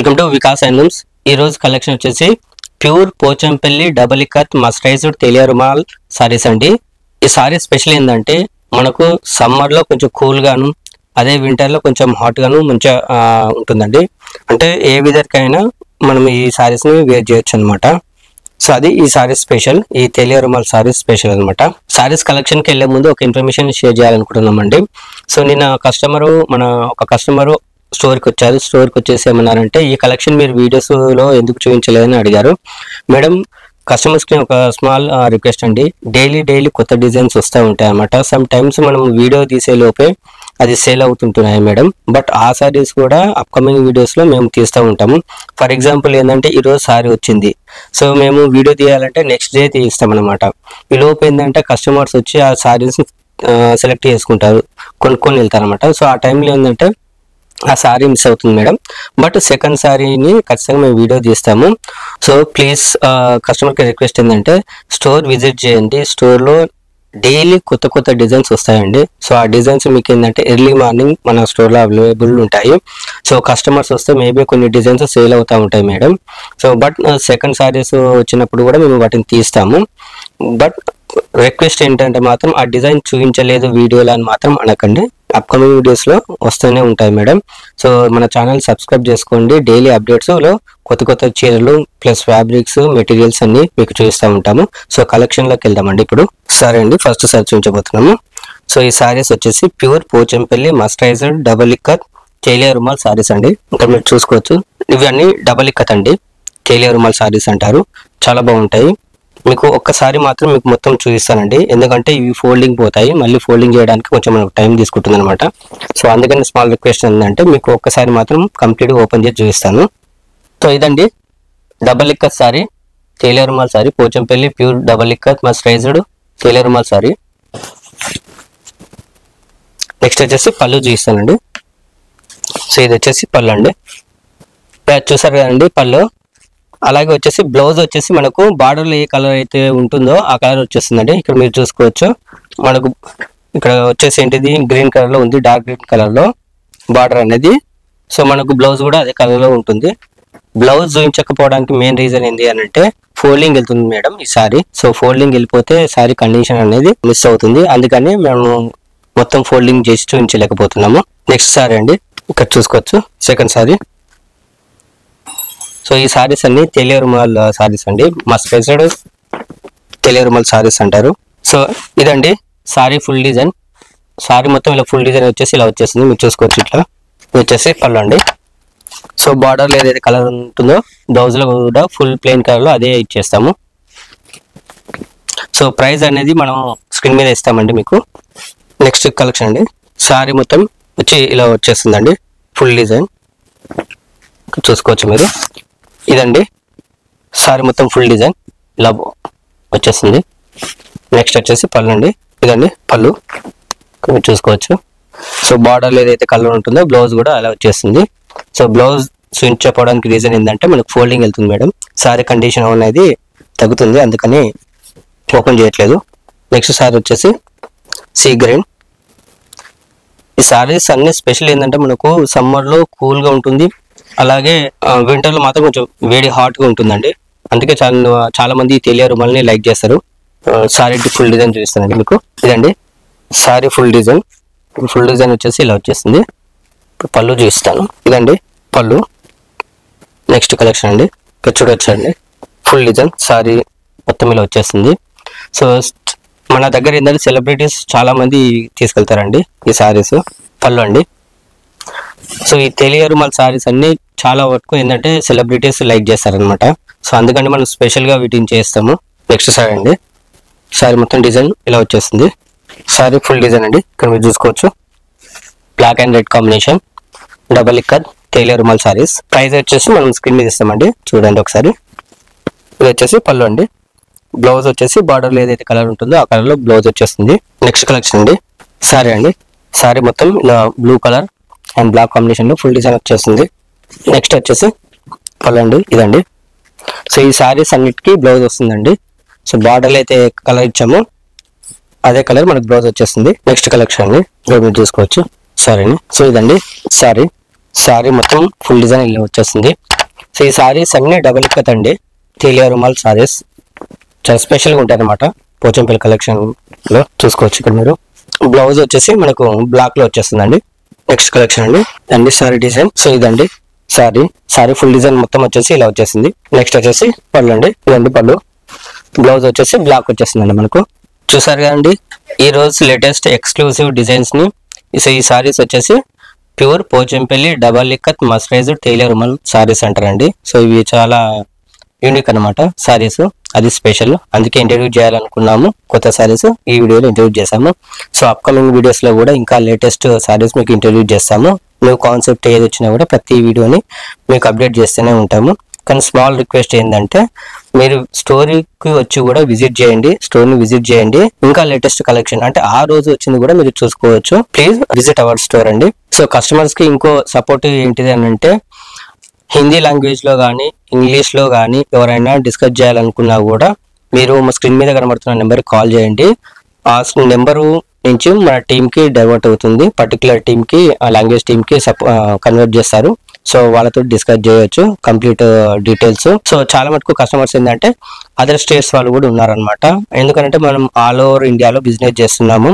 Welcome to Vikas handlooms. ఈ రోజు collection వచ్చేసి pure Pochampally double ikat mercerised Telia Rumal saris అండి. ఈ సారీ స్పెషల్ ఏంటంటే మనకు సమ్మర్ లో కొంచెం కూల్ గాను, అదే వింటర్ లో కొంచెం హాట్ గాను మంచిగా ఉంటుందండి. అంటే ఏ విధంగా మనం ఈ సారీస్ ని వేర్ చేయొచ్చు అనమాట. సో అది ఈ సారీస్ స్పెషల్, ఈ తేలియా రుమాల్ సారీస్ స్పెషల్ అనమాట. సారీస్ కలెక్షన్ కి వెళ్లే ముందు ఒక ఇన్ఫర్మేషన్ షేర్ చేయాలనుకుంటున్నామండి. సో నిన్న ఒక కస్టమరు స్టోర్కి వచ్చారు. స్టోర్కి వచ్చేసి ఏమన్నారంటే, ఈ కలెక్షన్ మీరు వీడియోస్లో ఎందుకు చూపించలేదని అడిగారు. మేడం, కస్టమర్స్కి ఒక స్మాల్ రిక్వెస్ట్ అండి. డైలీ కొత్త డిజైన్స్ వస్తూ ఉంటాయి అన్నమాట. సమ్ టైమ్స్ మనం వీడియో తీసే లోపే అది సేల్ అవుతుంటున్నాయి మేడం. బట్ ఆ సారీస్ కూడా అప్కమింగ్ వీడియోస్లో మేము తీస్తూ ఉంటాము. ఫర్ ఎగ్జాంపుల్ ఏంటంటే, ఈరోజు సారీ వచ్చింది, సో మేము వీడియో తీయాలంటే నెక్స్ట్ డే తీస్తాం అనమాట. ఈ లోపు ఏంటంటే కస్టమర్స్ వచ్చి ఆ సారీస్ సెలెక్ట్ చేసుకుంటారు, కొనుక్కొని వెళ్తారు అనమాట. సో ఆ టైంలో ఏంటంటే ఆ సారీ మిస్ అవుతుంది మేడం. బట్ సెకండ్ సారీని ఖచ్చితంగా మేము వీడియో తీస్తాము. సో ప్లీజ్ కస్టమర్కి రిక్వెస్ట్ ఏంటంటే, స్టోర్ విజిట్ చేయండి. స్టోర్లో డైలీ కొత్త డిజైన్స్ వస్తాయండి. సో ఆ డిజైన్స్ మీకు ఏంటంటే ఎర్లీ మార్నింగ్ మన స్టోర్లో అవైలబుల్ ఉంటాయి. సో కస్టమర్స్ వస్తే మేబీ కొన్ని డిజైన్స్ సేల్ అవుతూ ఉంటాయి madam. So but second saris వచ్చినప్పుడు కూడా మేము వాటిని తీస్తాము. బట్ రిక్వెస్ట్ ఏంటంటే మాత్రం ఆ డిజైన్ చూపించలేదు వీడియోలో అని మాత్రం అనకండి. అప్కమింగ్ వీడియోస్లో వస్తూనే ఉంటాయి మేడం. సో మన ఛానల్ సబ్స్క్రైబ్ చేసుకోండి. డైలీ అప్డేట్స్లో కొత్త చీరలు ప్లస్ ఫ్యాబ్రిక్స్ మెటీరియల్స్ అన్ని మీకు చూపిస్తూ ఉంటాము. సో కలెక్షన్లోకి వెళ్దామండి. ఇప్పుడు సరే అండి, ఫస్ట్ సారీ చూపించబోతున్నాము. సో ఈ సారీస్ వచ్చేసి pure Pochampally mercerised double ikat Telia Rumal saris అండి. ఇక్కడ మీరు చూసుకోవచ్చు, ఇవన్నీ డబల్ ఇక్కత్ అండి, తేలియా రుమాల్ సారీస్ అంటారు. చాలా బాగుంటాయి. మీకు ఒక్కసారి మాత్రం మీకు మొత్తం చూపిస్తానండి, ఎందుకంటే ఇవి ఫోల్డింగ్ పోతాయి, మళ్ళీ ఫోల్డింగ్ చేయడానికి కొంచెం మనకు టైం తీసుకుంటుంది అనమాట. సో అందుకని స్మాల్ రిక్వెస్ట్ ఏంటంటే, మీకు ఒక్కసారి మాత్రం కంప్లీట్గా ఓపెన్ చేసి చూపిస్తాను. సో ఇదండి double ikat sari, Telia Rumal sari, Pochampally pure double ikat mercerised Telia Rumal sari. Next వచ్చేసి పళ్ళు చూపిస్తానండి. సో ఇది వచ్చేసి పళ్ళు అండి, చూసారు కదండి పళ్ళు. అలాగే వచ్చేసి బ్లౌజ్ వచ్చేసి మనకు బార్డర్లో ఏ కలర్ అయితే ఉంటుందో ఆ కలర్ వచ్చేస్తుందండి. ఇక్కడ మీరు చూసుకోవచ్చు, మనకు ఇక్కడ వచ్చేసి ఏంటిది గ్రీన్ కలర్ లో ఉంది, డార్క్ గ్రీన్ కలర్ లో బార్డర్ అనేది. సో మనకు బ్లౌజ్ కూడా అదే కలర్ లో ఉంటుంది. బ్లౌజ్ చూపించకపోవడానికి మెయిన్ రీజన్ ఏంటి అని అంటే, ఫోల్డింగ్ వెళ్తుంది మేడం ఈ సారీ. సో ఫోల్డింగ్ వెళ్ళిపోతే సారీ కండిషన్ అనేది మిస్ అవుతుంది. అందుకని మేము మొత్తం ఫోల్డింగ్ చేసి చూపించలేకపోతున్నాము. నెక్స్ట్ సారీ అండి, ఇక్కడ చూసుకోవచ్చు సెకండ్ సారీ. సో ఈ సారీస్ అన్ని తేలియా రుమాల్ సారీస్ అండి, మస్టరైజ్డ్ తేలియా రుమాల్ సారీస్ అంటారు. సో ఇదండి సారీ ఫుల్ డిజైన్. సారీ మొత్తం ఇలా ఫుల్ డిజైన్ వచ్చేసి ఇలా వచ్చేస్తుంది, మీరు చూసుకోవచ్చు. ఇట్లా వచ్చేసి పళ్ళు అండి. సో బార్డర్లో ఏదైతే కలర్ ఉంటుందో బ్లౌజ్ లో కూడా ఫుల్ ప్లెయిన్ కలర్ లో అదే ఇచ్చేస్తాము. సో ప్రైస్ అనేది మనం స్క్రీన్ మీద ఇస్తామండి మీకు. నెక్స్ట్ కలెక్షన్ అండి, సారీ మొత్తం వచ్చి ఇలా వచ్చేస్తుందండి, ఫుల్ డిజైన్ చూసుకోవచ్చు మీరు. ఇదండి సారీ మొత్తం ఫుల్ డిజైన్ ఇలా వచ్చేస్తుంది. నెక్స్ట్ వచ్చేసి పళ్ళు అండి, ఇదండి పళ్ళు మీరు చూసుకోవచ్చు. సో బార్డర్లో ఏదైతే కలర్ ఉంటుందో బ్లౌజ్ కూడా అలా వచ్చేస్తుంది. సో బ్లౌజ్ చూపించకపోవడానికి రీజన్ ఏంటంటే, మనకు ఫోల్డింగ్ వెళ్తుంది మేడం, సారీ కండిషన్ అనేది తగ్గుతుంది, అందుకని ఓపెన్ చేయట్లేదు. నెక్స్ట్ సారీ వచ్చేసి సీ గ్రీన్. ఈ సారీస్ అన్ని స్పెషల్ ఏంటంటే, మనకు సమ్మర్లో కూల్గా ఉంటుంది, అలాగే వింటర్లో మాత్రం కొంచెం వేడి హాట్గా ఉంటుందండి. అందుకే చాలా మంది తేలియా రుమాల్ని లైక్ చేస్తారు. సారీ ఫుల్ డిజైన్ చూపిస్తానండి మీకు. ఇదండి sorry full design. Full design వచ్చేసి ఇలా వచ్చేస్తుంది. పళ్ళు చూపిస్తాను, ఇదండి పళ్ళు. నెక్స్ట్ కలెక్షన్ అండి, ఇక్కడ చూడొచ్చండి ఫుల్ డిజైన్ సారీ మొత్తం ఇలా వచ్చేస్తుంది. సో మన దగ్గర ఏంటంటే సెలబ్రిటీస్ చాలా మంది తీసుకెళ్తారండి ఈ సారీస్. పళ్ళు అండి. సో ఈ తేలియా రుమాల్ సారీస్ అన్ని చాలా వరకు ఏంటంటే సెలబ్రిటీస్ లైక్ చేస్తారనమాట. సో అందుకని మనం స్పెషల్గా వీటిని చేస్తాము. నెక్స్ట్ సారీ అండి, సారీ మొత్తం డిజైన్ ఇలా వచ్చేస్తుంది. సారీ ఫుల్ డిజైన్ అండి, ఇక్కడ మీరు చూసుకోవచ్చు. Black and red combination double ikat Telia Rumal saris. Price వచ్చేసి మనం స్క్రీన్ మీద ఇస్తామండి, చూడండి ఒకసారి. ఇది వచ్చేసి పళ్ళు అండి. బ్లౌజ్ వచ్చేసి బార్డర్లో ఏదైతే కలర్ ఉంటుందో ఆ కలర్లో బ్లౌజ్ వచ్చేస్తుంది. నెక్స్ట్ కలెక్షన్ అండి, సారీ అండి. సారీ మొత్తం ఇలా బ్లూ కలర్ అండ్ బ్లాక్ కాంబినేషన్లో ఫుల్ డిజైన్ వచ్చేస్తుంది. నెక్స్ట్ వచ్చేసి పళ్ళు అండి, ఇదండి. సో ఈ సారీస్ అన్నిటికీ బ్లౌజ్ వస్తుందండి. సో బార్డర్లో అయితే కలర్ ఇచ్చాము అదే కలర్ మనకు బ్లౌజ్ వచ్చేస్తుంది. నెక్స్ట్ కలెక్షన్ అండి, మీరు చూసుకోవచ్చు సారీని. సో ఇదండి సారీ సారీ మొత్తం ఫుల్ డిజైన్ ఇలా వచ్చేస్తుంది. సో ఈ సారీస్ అన్ని డబుల్ ఇక్కత్ అండి, తేలియా రుమాల్ సారీస్ చాలా స్పెషల్గా ఉంటాయి అనమాట. పోచంపల్లి కలెక్షన్ లో చూసుకోవచ్చు. ఇక్కడ మీరు బ్లౌజ్ వచ్చేసి మనకు బ్లాక్ లో వచ్చేస్తుందండి. నెక్స్ట్ కలెక్షన్ అండి సారీ డిజైన్. సో ఇదండి సారీ ఫుల్ డిజైన్ మొత్తం వచ్చేసి ఇలా వచ్చేసింది. నెక్స్ట్ వచ్చేసి పళ్ళు అండి, ఇదండి పళ్ళు. బ్లౌజ్ వచ్చేసి బ్లాక్ వచ్చేస్తుందండి మనకు. చూసారు కదండి ఈ రోజు లేటెస్ట్ ఎక్స్క్లూసివ్ డిజైన్స్ ని. సో ఈ సారీస్ వచ్చేసి pure Pochampally double ikat mercerised Telia Rumal saris అంటారండి. సో ఇవి చాలా యూనిక్ అనమాట సారీస్, అది స్పెషల్. అందుకే ఇంట్రడ్యూస్ చేయాలనుకున్నాము కొత్త సారీస్, ఈ వీడియోలో ఇంట్రడ్యూస్ చేసాము. సో అప్కమింగ్ వీడియోస్ లో కూడా ఇంకా లేటెస్ట్ సారీస్ మీకు ఇంట్రడ్యూస్ చేస్తాము. మీకు కాన్సెప్ట్ ఏది వచ్చినా కూడా ప్రతి వీడియోని మీకు అప్డేట్ చేస్తూనే ఉంటాము. కానీ స్మాల్ రిక్వెస్ట్ ఏంటంటే మీరు స్టోరీకి వచ్చి కూడా విజిట్ చేయండి, స్టోర్ని విజిట్ చేయండి. ఇంకా లేటెస్ట్ కలెక్షన్ అంటే ఆ రోజు వచ్చింది కూడా మీరు చూసుకోవచ్చు. ప్లీజ్ విజిట్ అవర్ స్టోర్ అండి. సో కస్టమర్స్ కి ఇంకో సపోర్ట్ ఏంటిది అని అంటే హిందీ లాంగ్వేజ్ లో కానీ ఇంగ్లీష్ లో కానీ ఎవరైనా డిస్కస్ చేయాలనుకున్నా కూడా మీరు మా స్క్రీన్ మీద కనబడుతున్న నెంబర్కి కాల్ చేయండి. ఆ నెంబరు నుంచి మన టీమ్ కి డైవర్ట్ అవుతుంది, పర్టికులర్ టీమ్ కి ఆ లాంగ్వేజ్ టీమ్ కి కన్వర్ట్ చేస్తారు. సో వాళ్ళతో డిస్కస్ చేయొచ్చు కంప్లీట్ డీటెయిల్స్. సో చాలా మటుకు కస్టమర్స్ ఏంటంటే అదర్ స్టేట్స్ వాళ్ళు కూడా ఉన్నారనమాట. ఎందుకంటే మనం ఆల్ ఓవర్ ఇండియాలో బిజినెస్ చేస్తున్నాము,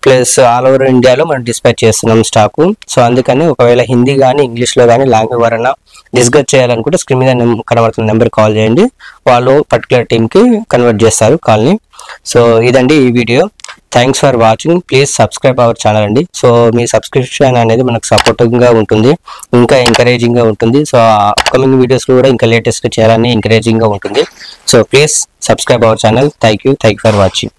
ప్లస్ ఆల్ ఓవర్ ఇండియాలో మనం డిస్పాచ్ చేస్తున్నాం స్టాకు. సో అందుకని ఒకవేళ హిందీ కానీ ఇంగ్లీష్ లో కానీ లాంగ్వేజ్ ఎవరైనా డిస్కస్ చేయాలనుకుంటే స్క్రీన్ మీద కనబడుతున్న నెంబర్ కాల్ చేయండి, వాళ్ళు పర్టికులర్ టీమ్ కి కన్వర్ట్ చేస్తారు కాల్ని. సో ఇదండి ఈ video. Thanks for watching. Please subscribe our channel అండి. సో మీ సబ్స్క్రిప్షన్ అనేది మనకు సపోర్టింగ్ గా ఉంటుంది, ఇంకా ఎంకరేజింగ్ గా ఉంటుంది. సో అప్కమింగ్ వీడియోస్ కూడా ఇంకా లేటెస్ట్ చేయాలని ఎంకరేజింగ్ గా ఉంటుంది. So please subscribe our channel. Thank you for watching.